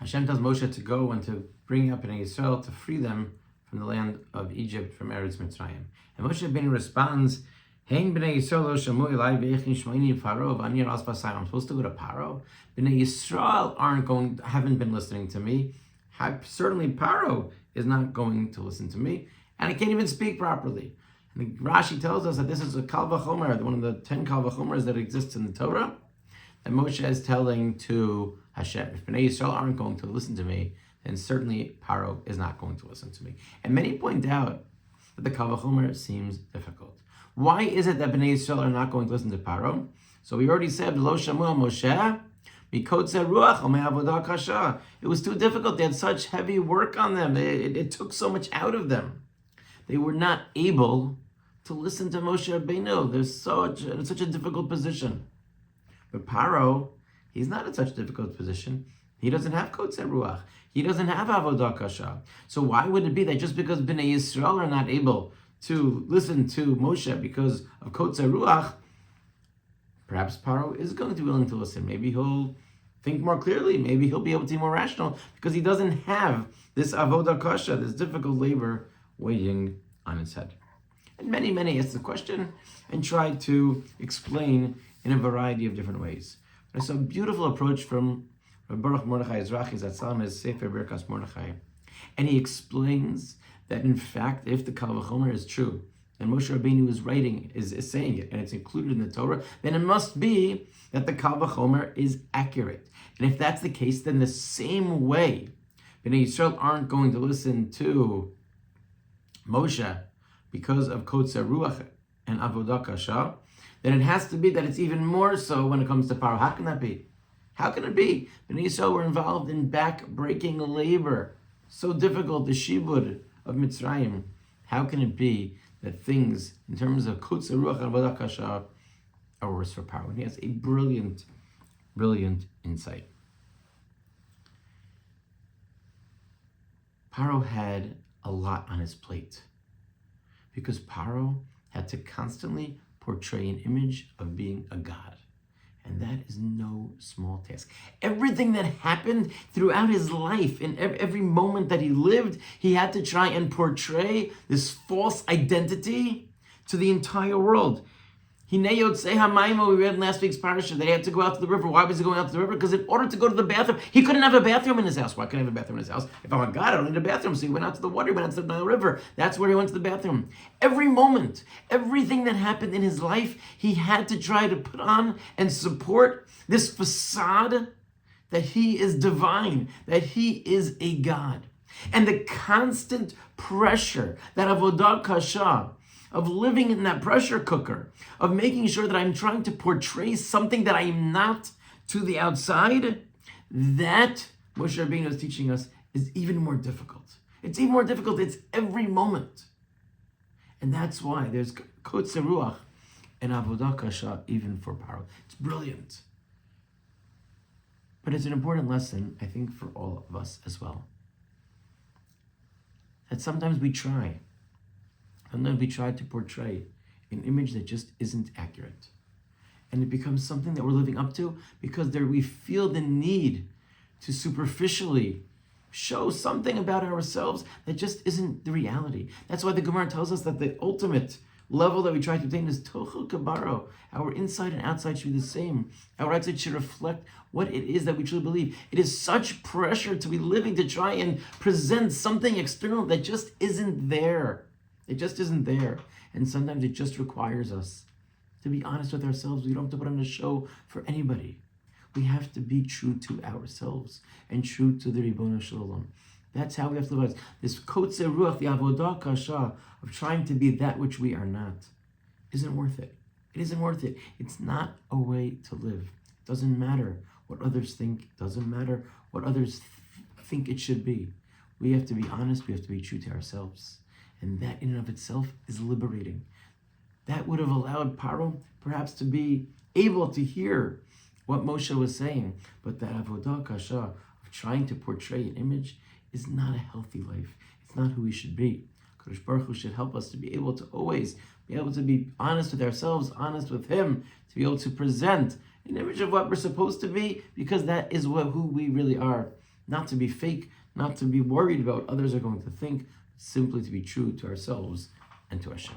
Hashem tells Moshe to go and to bring up Bnei Yisrael to free them from the land of Egypt, from Eretz Mitzrayim. And Moshe Rabbeinu responds, Hein Bnei Yisrael lo shamu elai ve'echin shmoini Paroh v'ani ras basayim. I'm supposed to go to Paroh. Bnei Yisrael haven't been listening to me. Certainly Paroh is not going to listen to me. And I can't even speak properly. And Rashi tells us that this is a Kal V'chomer, one of the 10 Kal V'chomers that exists in the Torah, that Moshe is telling to Hashem, if Bnei Yisrael aren't going to listen to me, then certainly Paroh is not going to listen to me. And many point out that the Kal V'chomer seems difficult. Why is it that Bnei Yisrael are not going to listen to Paroh? So we already said, Lo shamu Moshe, mikotze ruach u'me'avodah kasha. It was too difficult. They had such heavy work on them. It took so much out of them. They were not able to listen to Moshe Rabbeinu. They're in such a difficult position. But Paroh, he's not in such a difficult position. He doesn't have kotze ruach. He doesn't have avodah kasha. So why would it be that just because Bnei Yisrael are not able to listen to Moshe because of kotze ruach, perhaps Paroh is going to be willing to listen. Maybe he'll think more clearly. Maybe he'll be able to be more rational because he doesn't have this avodah kasha, this difficult labor weighing on his head. And many ask the question and try to explain in a variety of different ways. I saw a beautiful approach from Baruch Mordechai Ezrachi Zatzal in his Sefer Birkas Mordechai. And he explains that in fact, if the Kal V'chomer is true, and Moshe Rabbeinu is saying it, and it's included in the Torah, then it must be that the Kal V'chomer is accurate. And if that's the case, then the same way Bnei Yisrael aren't going to listen to Moshe because of kotze ruach and avodah kasha, then it has to be that it's even more so when it comes to Paroh. How can that be? How can it be? Bnei Yisrael were involved in back-breaking labor, so difficult, the shibud of Mitzrayim. How can it be that things, in terms of kotze ruach and avodah kasha, are worse for Paroh? And he has a brilliant insight. Paroh had a lot on his plate because Paroh had to constantly portray an image of being a god. And that is no small task. Everything that happened throughout his life, in every moment that he lived, he had to try and portray this false identity to the entire world. We read in last week's Parshas that he had to go out to the river. Why was he going out to the river? Because in order to go to the bathroom, he couldn't have a bathroom in his house. Why couldn't he have a bathroom in his house? If I'm a god, I don't need a bathroom. So he went out to the water, he went out to the river. That's where he went to the bathroom. Every moment, everything that happened in his life, he had to try to put on and support this facade that he is divine, that he is a god. And the constant pressure, that avodah kasha, of living in that pressure cooker, of making sure that I'm trying to portray something that I am not to the outside, that Moshe Rabbeinu is teaching us is even more difficult. It's even more difficult. It's every moment. And that's why there's kotze ruach and avodah kasha even for Paroh. It's brilliant. But it's an important lesson, I think, for all of us as well. That sometimes we try to portray an image that just isn't accurate. And it becomes something that we're living up to because we feel the need to superficially show something about ourselves that just isn't the reality. That's why the Gemara tells us that the ultimate level that we try to attain is tochel kabaro. Our inside and outside should be the same. Our outside should reflect what it is that we truly believe. It is such pressure to be living to try and present something external that just isn't there. It just isn't there. And sometimes it just requires us to be honest with ourselves. We don't have to put on a show for anybody. We have to be true to ourselves and true to the Ribono Shel Olam. That's how we have to live. This kotze ruach, the avodah kasha, of trying to be that which we are not, isn't worth it. It isn't worth it. It's not a way to live. It doesn't matter what others think. It doesn't matter what others think it should be. We have to be honest. We have to be true to ourselves. And that in and of itself is liberating. That would have allowed Paroh perhaps to be able to hear what Moshe was saying. But that avodah kasha of trying to portray an image is not a healthy life. It's not who we should be. Kadosh Baruch Hu should help us to be able to always be able to be honest with ourselves, honest with Him, to be able to present an image of what we're supposed to be, because that is who we really are. not to be fake, not to be worried about what others are going to think, simply to be true to ourselves and to Hashem.